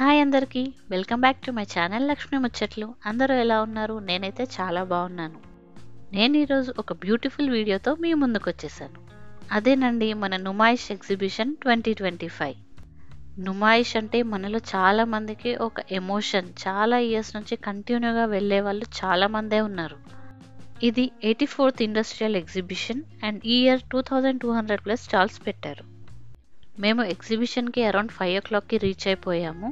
Hi అందరికీ welcome back to my channel Lakshmi ముచ్చట్లు. అందరూ ఎలా ఉన్నారు? నేనైతే చాలా బాగున్నాను. నేను ఈరోజు ఒక బ్యూటిఫుల్ వీడియోతో మీ ముందుకు వచ్చేసాను. అదేనండి మన నుమాయిష్ ఎగ్జిబిషన్ 2025. నుమాయిష్ అంటే మనలో చాలా మందికి ఒక ఎమోషన్. చాలా ఇయర్స్ నుంచి కంటిన్యూగా వెళ్ళే వాళ్ళు చాలా మందే ఉన్నారు. ఇది 84th ఇండస్ట్రియల్ ఎగ్జిబిషన్ అండ్ ఈ ఇయర్ 2200 ప్లస్ స్టాల్స్ పెట్టారు. మేము ఎగ్జిబిషన్కి అరౌండ్ 5 o'clockకి రీచ్ అయిపోయాము.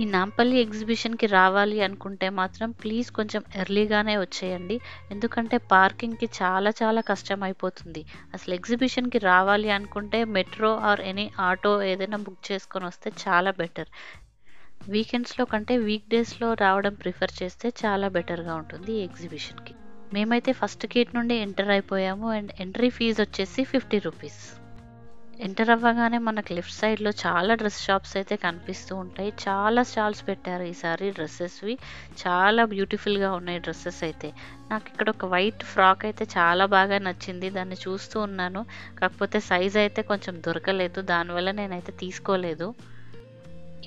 ఈ నాంపల్లి ఎగ్జిబిషన్కి రావాలి అనుకుంటే మాత్రం ప్లీజ్ కొంచెం ఎర్లీగానే వచ్చేయండి. ఎందుకంటే పార్కింగ్కి చాలా కష్టం అయిపోతుంది. అసలు ఎగ్జిబిషన్కి రావాలి అనుకుంటే మెట్రో ఆర్ ఎనీ ఆటో ఏదైనా బుక్ చేసుకొని వస్తే చాలా బెటర్. వీకెండ్స్లో కంటే వీక్ డేస్లో రావడం ప్రిఫర్ చేస్తే చాలా బెటర్గా ఉంటుంది ఈ ఎగ్జిబిషన్కి. మేమైతే ఫస్ట్ గేట్ నుండి ఎంటర్ అయిపోయాము అండ్ ఎంట్రీ ఫీజు వచ్చేసి 50 రూపీస్. ఎంటర్ అవ్వగానే మనకు లెఫ్ట్ సైడ్లో చాలా డ్రెస్ షాప్స్ అయితే కనిపిస్తూ ఉంటాయి. చాలా స్టాల్స్ పెట్టారు ఈసారి డ్రెస్సెస్వి. చాలా బ్యూటిఫుల్గా ఉన్నాయి డ్రెస్సెస్ అయితే. నాకు ఇక్కడ ఒక వైట్ ఫ్రాక్ అయితే చాలా బాగా నచ్చింది. దాన్ని చూస్తూ ఉన్నాను, కాకపోతే సైజ్ అయితే కొంచెం దొరకలేదు, దానివల్ల నేనైతే తీసుకోలేదు.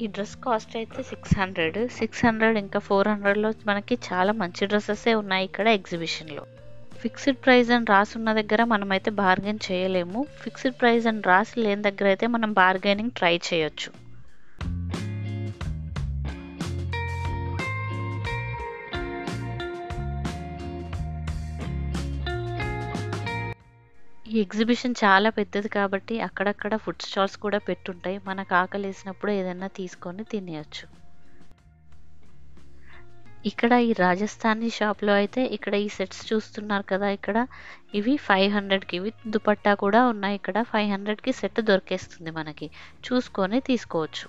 ఈ డ్రెస్ కాస్ట్ అయితే 600 ఇంకా 400లో మనకి చాలా మంచి డ్రెస్సెసే ఉన్నాయి ఇక్కడ ఎగ్జిబిషన్లో. ఫిక్స్డ్ ప్రైస్ అని రాసున్న దగ్గర మనమైతే బార్గెన్ చేయలేము. ఫిక్స్డ్ ప్రైస్ అని రాసి లేని దగ్గర అయితే మనం బార్గెనింగ్ ట్రై చేయొచ్చు. ఈ ఎగ్జిబిషన్ చాలా పెద్దది కాబట్టి అక్కడక్కడ ఫుడ్ స్టాల్స్ కూడా పెట్టుంటాయి. మనకు ఆకలి వేసినప్పుడు ఏదైనా తీసుకొని తినేయచ్చు. ఇక్కడ ఈ రాజస్థానీ షాప్లో అయితే ఇక్కడ ఈ సెట్స్ చూస్తున్నారు కదా, ఇక్కడ ఇవి 500కి విత్ దుపట్టా కూడా ఉన్నాయి. ఇక్కడ 500కి సెట్ దొరికేస్తుంది, మనకి చూసుకొని తీసుకోవచ్చు.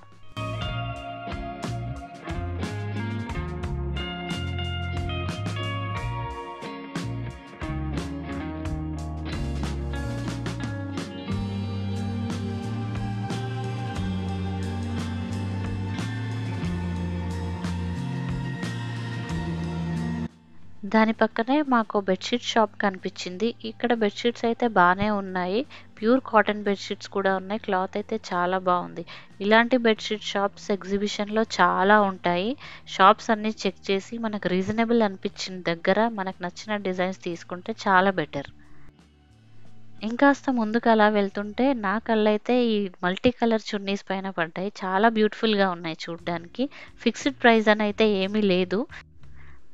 దాని పక్కనే మాకు బెడ్షీట్ షాప్ కనిపించింది. ఇక్కడ బెడ్షీట్స్ అయితే బాగానే ఉన్నాయి. ప్యూర్ కాటన్ బెడ్షీట్స్ కూడా ఉన్నాయి. క్లాత్ అయితే చాలా బాగుంది. ఇలాంటి బెడ్షీట్ షాప్స్ ఎగ్జిబిషన్లో చాలా ఉంటాయి. షాప్స్ అన్నీ చెక్ చేసి మనకు రీజనబుల్ అనిపించిన దగ్గర మనకు నచ్చిన డిజైన్స్ తీసుకుంటే చాలా బెటర్. ఇంకాస్త ముందుకు అలా వెళ్తుంటే నా కళ్ళైతే ఈ మల్టీ కలర్ చున్నీస్ పైన పడ్డాయి. చాలా బ్యూటిఫుల్గా ఉన్నాయి చూడ్డానికి. ఫిక్స్డ్ ప్రైస్ అని అయితే ఏమీ లేదు,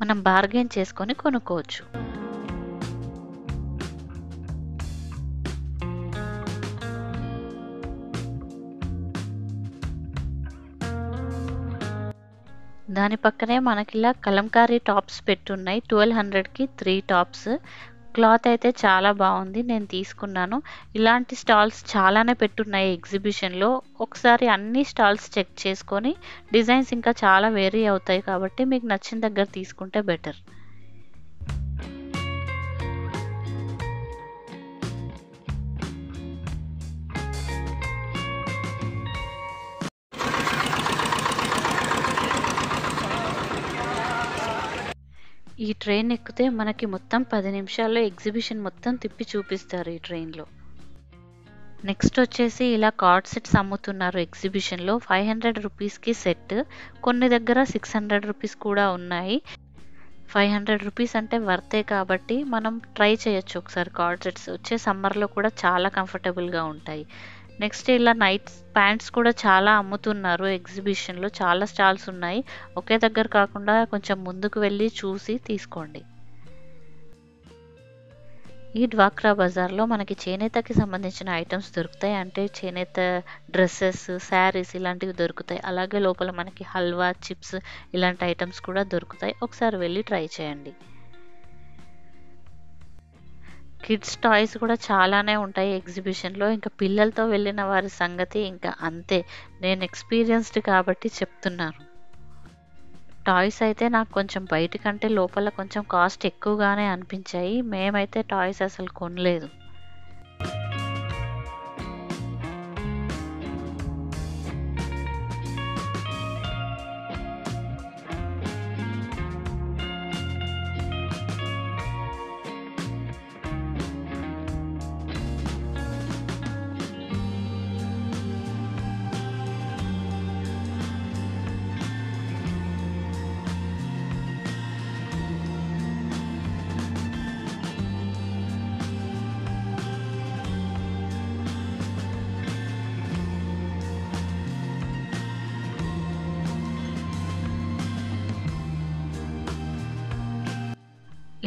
మనం బార్గెన్ చేసుకొని కొనుక్కోవచ్చు. దాని పక్కనే మనకిలా కలంకారీ టాప్స్ పెట్టున్నాయి. 1200కి 3 టాప్స్. క్లాత్ అయితే చాలా బాగుంది, నేను తీసుకున్నాను. ఇలాంటి స్టాల్స్ చాలానే పెట్టున్నాయి ఎగ్జిబిషన్లో. ఒకసారి అన్ని స్టాల్స్ చెక్ చేసుకొని డిజైన్స్ ఇంకా చాలా వేరీ అవుతాయి కాబట్టి మీకు నచ్చిన దగ్గర తీసుకుంటే బెటర్. ఈ ట్రైన్ ఎక్కితే మనకి మొత్తం 10 నిమిషాల్లో ఎగ్జిబిషన్ మొత్తం తిప్పి చూపిస్తారు ఈ ట్రైన్లో. నెక్స్ట్ వచ్చేసి ఇలా కార్డ్ సెట్స్ అమ్ముతున్నారు ఎగ్జిబిషన్లో. 500 రూపీస్కి సెట్, కొన్ని దగ్గర 600 రూపీస్ కూడా ఉన్నాయి. 500 రూపీస్ అంటే వర్తే కాబట్టి మనం ట్రై చేయొచ్చు ఒకసారి. కార్డ్ సెట్స్ వచ్చే సమ్మర్లో కూడా చాలా కంఫర్టబుల్గా ఉంటాయి. నెక్స్ట్ ఇలా నైట్ ప్యాంట్స్ కూడా చాలా అమ్ముతున్నారు ఎగ్జిబిషన్లో. చాలా స్టాల్స్ ఉన్నాయి, ఒకే దగ్గర కాకుండా కొంచెం ముందుకు వెళ్ళి చూసి తీసుకోండి. ఈ డ్వాక్రా బజార్లో మనకి చేనేతకి సంబంధించిన ఐటమ్స్ దొరుకుతాయి. అంటే చేనేత డ్రెస్సెస్, శారీస్ ఇలాంటివి దొరుకుతాయి. అలాగే లోపల మనకి హల్వా, చిప్స్ ఇలాంటి ఐటమ్స్ కూడా దొరుకుతాయి. ఒకసారి వెళ్ళి ట్రై చేయండి. కిడ్స్ టాయ్స్ కూడా చాలానే ఉంటాయి ఎగ్జిబిషన్లో. ఇంకా పిల్లలతో వెళ్ళిన వారి సంగతి ఇంకా అంతే. నేను ఎక్స్పీరియన్స్డ్ కాబట్టి చెప్తున్నాను. టాయ్స్ అయితే నాకు కొంచెం బయట కంటే లోపల కొంచెం కాస్ట్ ఎక్కువగానే అనిపించాయి. మేమైతే టాయ్స్ అసలు కొనలేదు.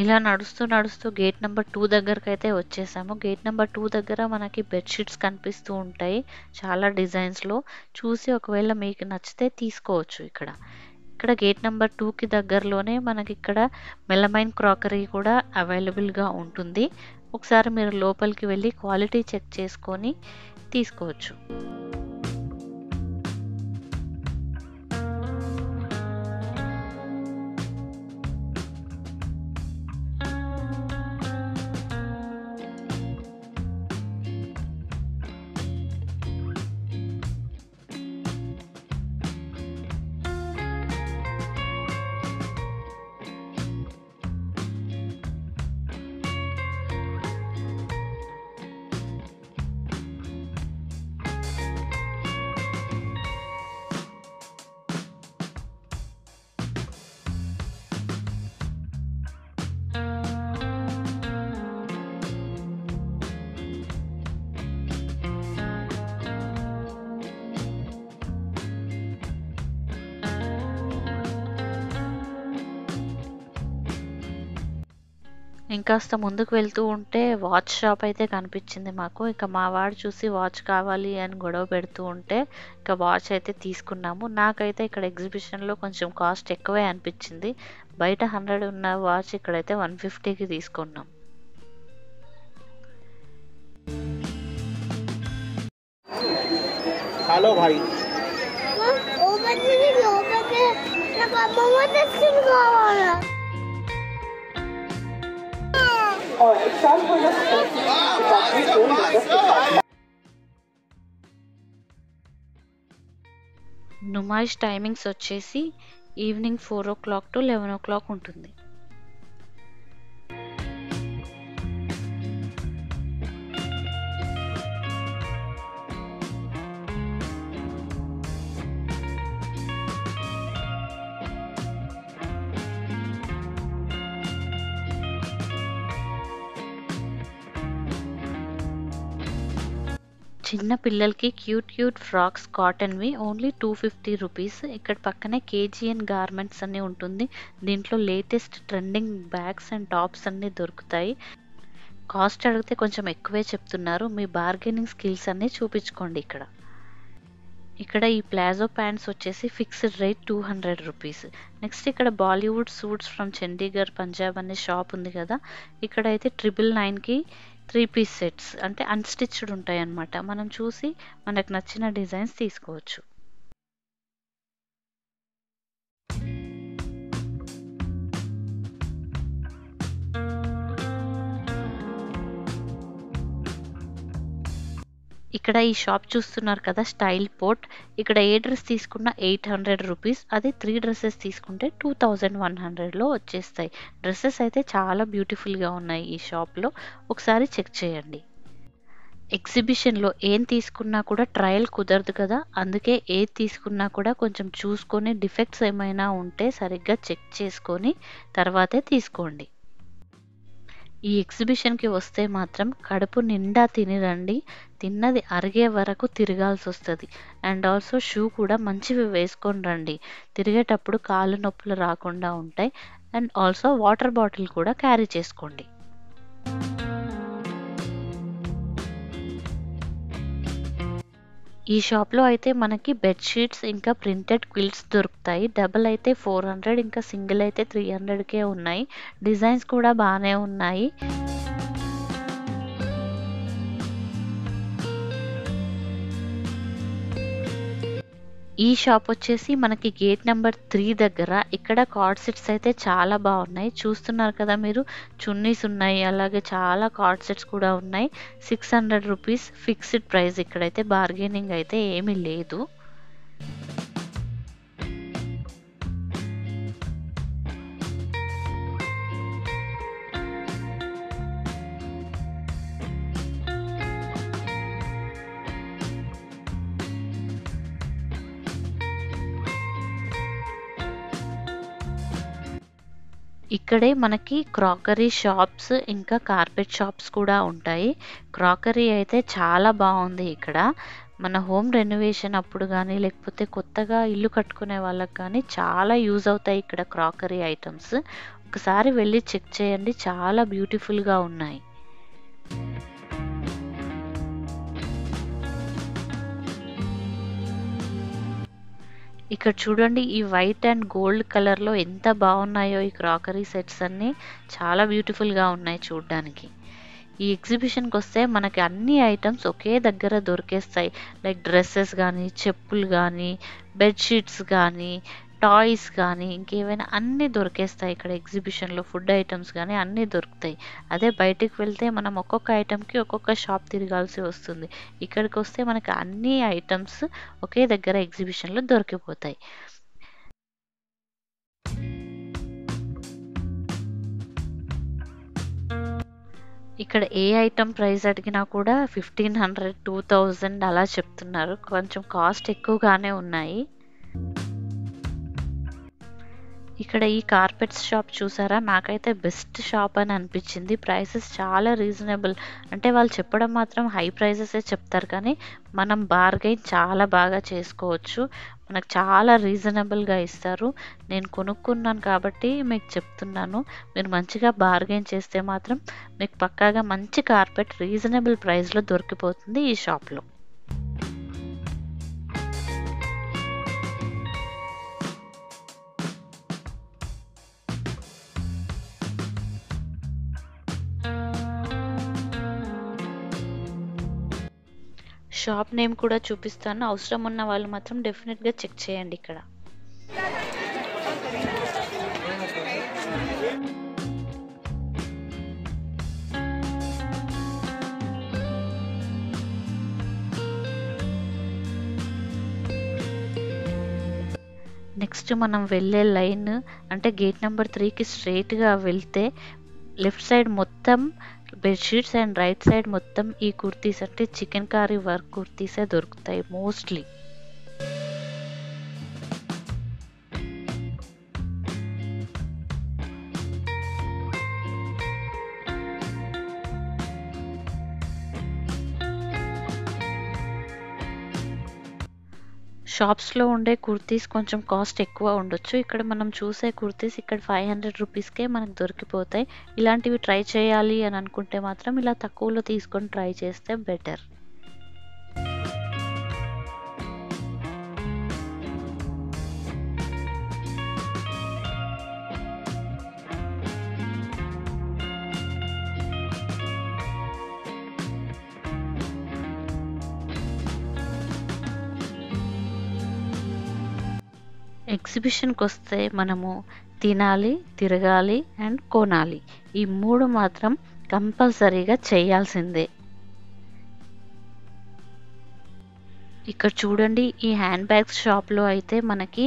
ఇలా నడుస్తూ నడుస్తూ గేట్ నెంబర్ 2 దగ్గరకైతే వచ్చేసాము. గేట్ నెంబర్ 2 దగ్గర మనకి బెడ్‌షీట్స్ కనిపిస్తూ ఉంటాయి. చాలా డిజైన్స్‌లో. చూసి ఒకవేళ మీకు నచ్చితే తీసుకోవచ్చు ఇక్కడ. ఇక్కడ గేట్ నెంబర్ 2కి దగ్గరలోనే మనకిక్కడ మెలమైన్ క్రాకరీ కూడా అవైలబుల్‌గా ఉంటుంది. ఒకసారి మీరు లోపలికి వెళ్ళి క్వాలిటీ చెక్ చేసుకొని తీసుకోవచ్చు. ఇంకాస్త ముందుకు వెళ్తూ ఉంటే వాచ్ షాప్ అయితే కనిపించింది మాకు. ఇక మా వాడు చూసి వాచ్ కావాలి అని గొడవ పెడుతూ ఉంటే ఇక వాచ్ అయితే తీసుకున్నాము. నాకైతే ఇక్కడ ఎగ్జిబిషన్‌లో కొంచెం కాస్ట్ ఎక్కువే అనిపించింది. బయట 100 ఉన్న వాచ్ ఇక్కడైతే 150కి తీసుకున్నాం. హలో భాయ్ నుమాయిష్ టైమింగ్స్ వచ్చేసి ఈవినింగ్ 4:00 to 11:00 ఉంటుంది. చిన్న పిల్లలకి క్యూట్ ఫ్రాక్స్ కాటన్వి ఓన్లీ 250 రూపీస్. ఇక్కడ పక్కనే కేజీఎన్ గార్మెంట్స్ అని ఉంటుంది. దీంట్లో latest trending bags and tops అన్నీ దొరుకుతాయి. కాస్ట్ అడిగితే కొంచెం ఎక్కువే చెప్తున్నారు. మీ బార్గెనింగ్ స్కిల్స్ అన్నీ చూపించుకోండి ఇక్కడ. ఇక్కడ ఈ ప్లాజో ప్యాంట్స్ వచ్చేసి ఫిక్స్డ్ రేట్ 200 రూపీస్. నెక్స్ట్ ఇక్కడ బాలీవుడ్ సూట్స్ ఫ్రమ్ చండీగఢ్ పంజాబ్ అనే షాప్ ఉంది కదా. ఇక్కడైతే 999కి 3 పీస్ సెట్స్ అంటే అన్‌స్టిచ్డ్ ఉంటాయి అన్నమాట. మనం చూసి మనకు నచ్చిన డిజైన్స్ తీసుకోవచ్చు. ఇక్కడ ఈ షాప్ చూస్తున్నారు కదా, స్టైల్ పోర్ట్. ఇక్కడ ఏ డ్రెస్ తీసుకున్నా 800 రూపీస్. అదే 3 డ్రెస్సెస్ తీసుకుంటే 2100లో వచ్చేస్తాయి. డ్రెస్సెస్ అయితే చాలా బ్యూటిఫుల్గా ఉన్నాయి ఈ షాప్లో. ఒకసారి చెక్ చేయండి. ఎగ్జిబిషన్‌లో ఏం తీసుకున్నా కూడా ట్రయల్ కుదరదు కదా. అందుకే ఏది తీసుకున్నా కూడా కొంచెం చూసుకొని డిఫెక్ట్స్ ఏమైనా ఉంటే సరిగ్గా చెక్ చేసుకొని తర్వాతే తీసుకోండి. ఈ ఎగ్జిబిషన్‌కి వస్తే మాత్రం కడుపు నిండా తిని రండి. తిన్నది అరిగే వరకు తిరగాల్సొస్తది. అండ్ ఆల్సో షూ కూడా మంచివి వేసుకొని రండి. తిరిగేటప్పుడు కాళ్ళు నొప్పులు రాకుండా ఉంటాయి. అండ్ ఆల్సో వాటర్ బాటిల్ కూడా క్యారీ చేసుకోండి. ఈ షాప్‌లో అయితే మనకి బెడ్‌షీట్స్ ఇంకా ప్రింటెడ్ క్విల్ట్స్ దొరుకుతాయి. డబుల్ అయితే 400 ఇంకా సింగిల్ అయితే 300కే ఉన్నాయి. డిజైన్స్ కూడా బానే ఉన్నాయి. ఈ షాప్ వచ్చేసి మనకి గేట్ నెంబర్ 3 దగ్గర. ఇక్కడ కార్డ్ సెట్స్ అయితే చాలా బాగున్నాయి. చూస్తున్నారు కదా మీరు, చున్నీస్ ఉన్నాయి, అలాగే చాలా కార్డ్ సెట్స్ కూడా ఉన్నాయి. 600 రూపీస్ ఫిక్స్డ్ ప్రైస్. ఇక్కడైతే బార్గెనింగ్ అయితే ఏమీ లేదు. ఇక్కడే మనకి క్రాకరీ షాప్స్ ఇంకా కార్పెట్ షాప్స్ కూడా ఉంటాయి. క్రాకరీ అయితే చాలా బాగుంది ఇక్కడ. మన హోమ్ రెనోవేషన్ అప్పుడు కానీ లేకపోతే కొత్తగా ఇల్లు కట్టుకునే వాళ్ళకి కానీ చాలా యూజ్ అవుతాయి ఇక్కడ క్రాకరీ ఐటమ్స్. ఒక్కసారి వెళ్ళి చెక్ చేయండి, చాలా బ్యూటిఫుల్గా ఉన్నాయి. ఇక్కడ చూడండి, ఈ వైట్ అండ్ గోల్డ్ కలర్లో ఎంత బాగున్నాయో ఈ క్రాకరీ సెట్స్ అన్నీ. చాలా బ్యూటిఫుల్గా ఉన్నాయి చూడ్డానికి. ఈ ఎగ్జిబిషన్కి వస్తే మనకి అన్ని ఐటమ్స్ ఒకే దగ్గర దొరికేస్తాయి. లైక్ డ్రెస్సెస్ కానీ, చెప్పులు కానీ, బెడ్షీట్స్ కానీ, టాయ్స్ కానీ, ఇంకేమైనా అన్నీ దొరికేస్తాయి ఇక్కడ ఎగ్జిబిషన్లో. ఫుడ్ ఐటమ్స్ కానీ అన్నీ దొరుకుతాయి. అదే బయటికి వెళ్తే మనం ఒక్కొక్క ఐటమ్కి ఒక్కొక్క షాప్ తిరగాల్సి వస్తుంది. ఇక్కడికి వస్తే మనకి అన్ని ఐటమ్స్ ఒకే దగ్గర ఎగ్జిబిషన్లో దొరికిపోతాయి. ఇక్కడ ఏ ఐటమ్ ప్రైస్ అడిగినా కూడా 1500, 2000 అలా చెప్తున్నారు. కొంచెం కాస్ట్ ఎక్కువగానే ఉన్నాయి. ఇక్కడ ఈ కార్పెట్స్ షాప్ చూసారా, నాకైతే బెస్ట్ షాప్ అని అనిపించింది. ప్రైసెస్ చాలా రీజనబుల్. అంటే వాళ్ళు చెప్పడం మాత్రం హై ప్రైసెసే చెప్తారు, కానీ మనం బార్గెయిన్ చాలా బాగా చేసుకోవచ్చు. మనకు చాలా రీజనబుల్గా ఇస్తారు. నేను కొనుక్కున్నాను కాబట్టి మీకు చెప్తున్నాను. మీరు మంచిగా బార్గెయిన్ చేస్తే మాత్రం మీకు పక్కాగా మంచి కార్పెట్ రీజనబుల్ ప్రైస్లో దొరికిపోతుంది ఈ షాప్లో. షాప్ నేమ్ కూడా చూపిస్తాను. అవసరం ఉన్న వాళ్ళు మాత్రం డెఫినెట్గా చెక్ చేయండి ఇక్కడ. నెక్స్ట్ మనం వెళ్ళే లైన్ అంటే గేట్ నెంబర్ 3కి స్ట్రైట్గా వెళ్తే లెఫ్ట్ సైడ్ మొత్తం బెడ్షీట్స్ అండ్ రైట్ సైడ్ మొత్తం ఈ కుర్తీస్ అంటే చికెన్ కర్రీ వర్క్ కుర్తీసే దొరుకుతాయి మోస్ట్లీ. షాప్స్లో ఉండే కుర్తీస్ కొంచెం కాస్ట్ ఎక్కువ ఉండొచ్చు. ఇక్కడ మనం చూసే కుర్తీస్ ఇక్కడ 500 రూపీస్కే మనకు దొరికిపోతాయి. ఇలాంటివి ట్రై చేయాలి అని అనుకుంటే మాత్రం ఇలా తక్కువలో తీసుకొని ట్రై చేస్తే బెటర్. ఎగ్జిబిషన్కి వస్తే మనము తినాలి, తిరగాలి అండ్ కొనాలి. ఈ 3 మాత్రం కంపల్సరీగా చేయాల్సిందే. ఇక్కడ చూడండి, ఈ హ్యాండ్ బ్యాగ్స్ షాప్లో అయితే మనకి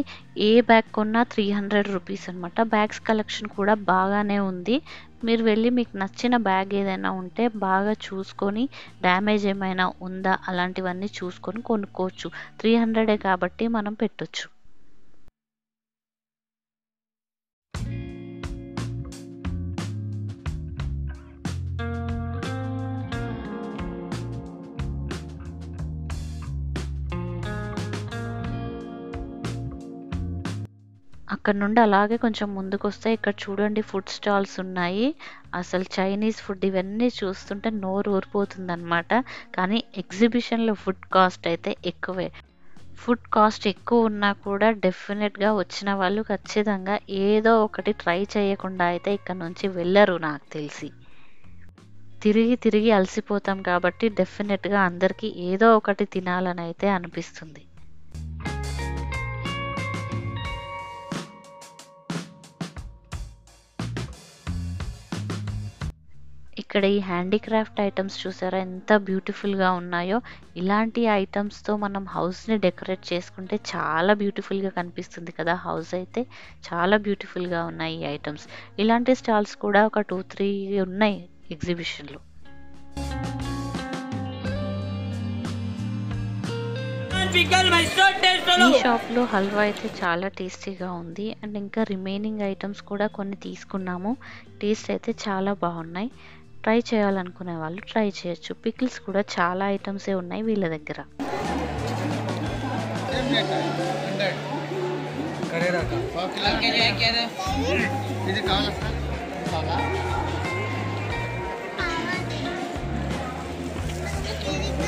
ఏ బ్యాగ్ కొన్నా 300 రూపీస్ అనమాట. బ్యాగ్స్ కలెక్షన్ కూడా బాగానే ఉంది. మీరు వెళ్ళి మీకు నచ్చిన బ్యాగ్ ఏదైనా ఉంటే బాగా చూసుకొని, డ్యామేజ్ ఏమైనా ఉందా అలాంటివన్నీ చూసుకొని కొనుక్కోవచ్చు. 300 కాబట్టి మనం పెట్టొచ్చు. అక్కడ నుండి అలాగే కొంచెం ముందుకొస్తే ఇక్కడ చూడండి ఫుడ్ స్టాల్స్ ఉన్నాయి. అసలు చైనీస్ ఫుడ్ ఇవన్నీ చూస్తుంటే నోరు ఊరిపోతుందన్నమాట. కానీ ఎగ్జిబిషన్లో ఫుడ్ కాస్ట్ అయితే ఎక్కువే. ఫుడ్ కాస్ట్ ఎక్కువ ఉన్నా కూడా డెఫినెట్గా వచ్చిన వాళ్ళు ఖచ్చితంగా ఏదో ఒకటి ట్రై చేయకుండా అయితే ఇక్కడ నుంచి వెళ్ళరు నాకు తెలిసి. తిరిగి తిరిగి అలసిపోతాం కాబట్టి డెఫినెట్గా అందరికీ ఏదో ఒకటి తినాలని అయితే అనిపిస్తుంది. ఇక్కడ ఈ హ్యాండీక్రాఫ్ట్ ఐటమ్స్ చూసారా ఎంత బ్యూటిఫుల్గా ఉన్నాయో. ఇలాంటి ఐటమ్స్తో మనం హౌస్ని డెకరేట్ చేసుకుంటే చాలా బ్యూటిఫుల్గా కనిపిస్తుంది కదా. హౌస్ అయితే చాలా బ్యూటిఫుల్గా ఉన్నాయి ఈ ఐటమ్స్. ఇలాంటి స్టాల్స్ కూడా ఒక 2-3 ఉన్నాయి ఎగ్జిబిషన్లో. ఈ షాప్లో హల్వా అయితే చాలా టేస్టీగా ఉంది. అండ్ ఇంకా రిమైనింగ్ ఐటమ్స్ కూడా కొన్ని తీసుకున్నాము. టేస్ట్ అయితే చాలా బాగున్నాయి. ట్రై చేయాలనుకునే వాళ్ళు ట్రై చేయొచ్చు. పికిల్స్ కూడా చాలా ఐటమ్సే ఉన్నాయి వీళ్ళ దగ్గర. ఇది కావాలా సార్? కావాలా?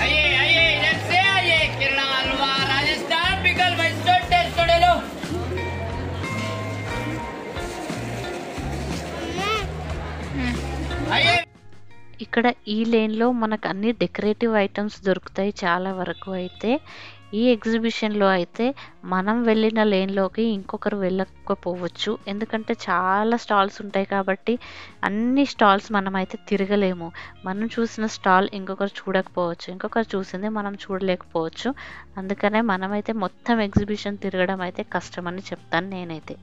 आइए आइए इधर से आइए केरला हलवा राजस्थान पिकल वेस्टर्न टेस्ट ले लो आइए ఇక్కడ ఈ లేన్లో మనకు అన్ని డెకరేటివ్ ఐటమ్స్ దొరుకుతాయి చాలా వరకు. అయితే ఈ ఎగ్జిబిషన్లో అయితే మనం వెళ్ళిన లేన్లోకి ఇంకొకరు వెళ్ళకపోవచ్చు, ఎందుకంటే చాలా స్టాల్స్ ఉంటాయి కాబట్టి అన్ని స్టాల్స్ మనం అయితే తిరగలేము. మనం చూసిన స్టాల్ ఇంకొకరు చూడకపోవచ్చు, ఇంకొకరు చూసింది మనం చూడలేకపోవచ్చు. అందుకనే మనమైతే మొత్తం ఎగ్జిబిషన్ తిరగడం అయితే కష్టమని చెప్తాను నేనైతే.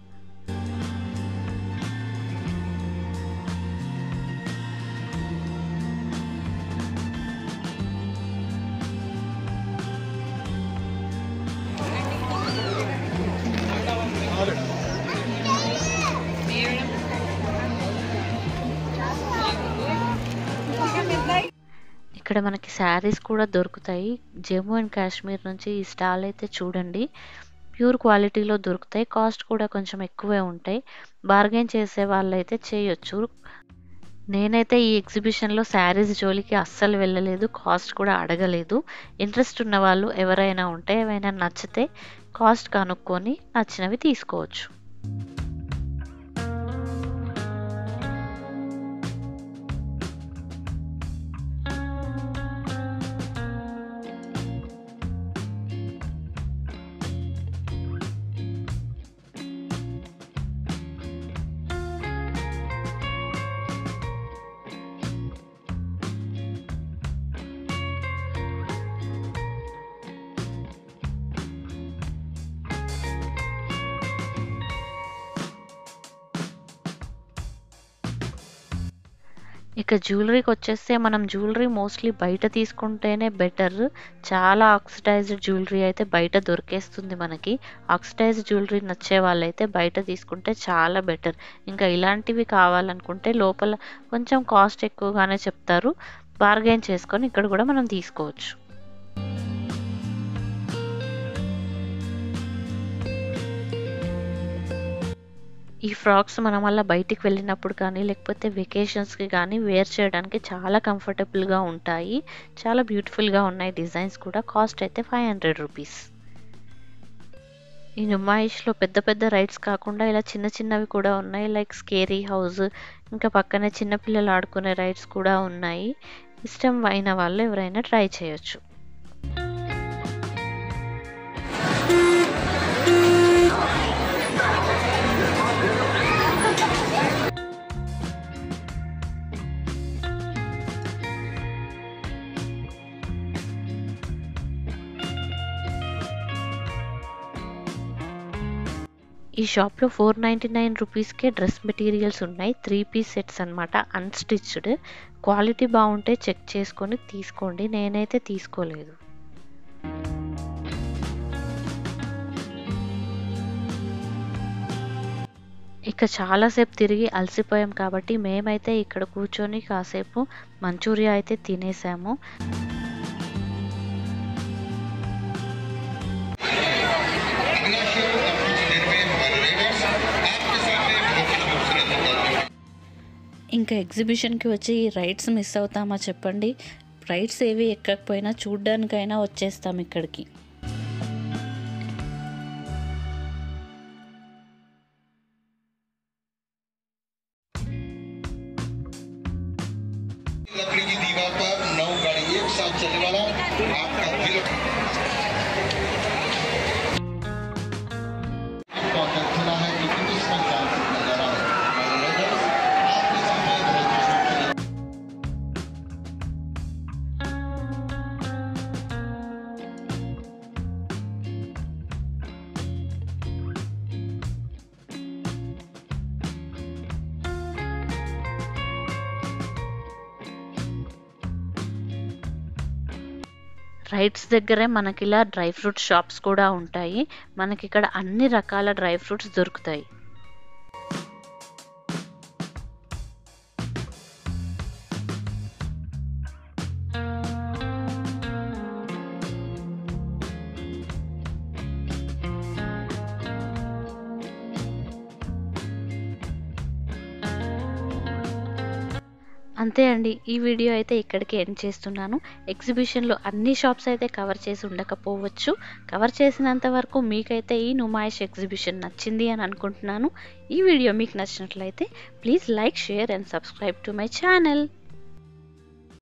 ఇక్కడ మనకి శారీస్ కూడా దొరుకుతాయి. జమ్మూ అండ్ కాశ్మీర్ నుంచి ఈ స్టాల్ అయితే చూడండి, ప్యూర్ క్వాలిటీలో దొరుకుతాయి. కాస్ట్ కూడా కొంచెం ఎక్కువే ఉంటాయి. బార్గెన్ చేసే వాళ్ళైతే చేయొచ్చు. నేనైతే ఈ ఎగ్జిబిషన్లో శారీస్ జోలికి అస్సలు వెళ్ళలేదు, కాస్ట్ కూడా అడగలేదు. ఇంట్రెస్ట్ ఉన్న వాళ్ళు ఎవరైనా ఉంటే ఏమైనా నచ్చితే కాస్ట్ కనుక్కొని నచ్చినవి తీసుకోవచ్చు. ఇక జ్యువెలరీకి వచ్చేస్తే మనం జ్యువెలరీ మోస్ట్లీ బయట తీసుకుంటేనే బెటర్. చాలా ఆక్సిడైజ్డ్ జ్యువెలరీ అయితే బయట దొరికేస్తుంది మనకి. ఆక్సిడైజ్డ్ జ్యువెలరీ నచ్చే వాళ్ళైతే బయట తీసుకుంటే చాలా బెటర్. ఇంకా ఇలాంటివి కావాలనుకుంటే లోపల కొంచెం కాస్ట్ ఎక్కువగానే చెప్తారు, బార్గెన్ చేసుకొని ఇక్కడ కూడా మనం తీసుకోవచ్చు. ఈ ఫ్రాక్స్ మనం అలా బయటికి వెళ్ళినప్పుడు కానీ లేకపోతే వెకేషన్స్కి కానీ వేర్ చేయడానికి చాలా కంఫర్టబుల్గా ఉంటాయి. చాలా బ్యూటిఫుల్గా ఉన్నాయి డిజైన్స్ కూడా. కాస్ట్ అయితే 500 రూపీస్. ఈ నుమాయిష్లో పెద్ద పెద్ద రైడ్స్ కాకుండా ఇలా చిన్న చిన్నవి కూడా ఉన్నాయి, లైక్ స్కేరీ హౌస్, ఇంకా పక్కనే చిన్నపిల్లలు ఆడుకునే రైడ్స్ కూడా ఉన్నాయి. ఇష్టం అయిన వాళ్ళు ఎవరైనా ట్రై చేయొచ్చు. ఈ షాప్లో 499 రూపీస్కే డ్రెస్ మెటీరియల్స్ ఉన్నాయి. 3 పీస్ సెట్స్ అనమాట, అన్స్టిచ్డ్. క్వాలిటీ బాగుంటే చెక్ చేసుకొని తీసుకోండి, నేనైతే తీసుకోలేదు. ఇక చాలాసేపు తిరిగి అలసిపోయాం కాబట్టి మేమైతే ఇక్కడ కూర్చొని కాసేపు మంచూరియా అయితే తినేసాము. ఇంకా ఎగ్జిబిషన్కి వచ్చి ఈ రైడ్స్ మిస్ అవుతామా చెప్పండి? రైడ్స్ ఏవి ఎక్కకపోయినా చూడ్డానికైనా వచ్చేస్తాం ఇక్కడికి. लकड़ी की दीवार पर 9 गाड़ी एक साथ चलने वाला आपका दिल खुला है, लेकिन इसका चांस नजर आ रहा है। आपके सामने రైడ్స్ దగ్గరే మనకి ఇలా డ్రై ఫ్రూట్ షాప్స్ కూడా ఉంటాయి. మనకి ఇక్కడ అన్ని రకాల డ్రై ఫ్రూట్స్ దొరుకుతాయి. అంతే అండి, ఈ వీడియో అయితే ఇక్కడికి ఎండ్ చేస్తున్నాను. ఎగ్జిబిషన్లో అన్ని షాప్స్ అయితే కవర్ చేసి ఉండకపోవచ్చు. కవర్ చేసినంత వరకు మీకైతే ఈ నుమాయిష్ ఎగ్జిబిషన్ నచ్చింది అని అనుకుంటున్నాను. ఈ వీడియో మీకు నచ్చినట్లయితే please like, share and subscribe to my channel.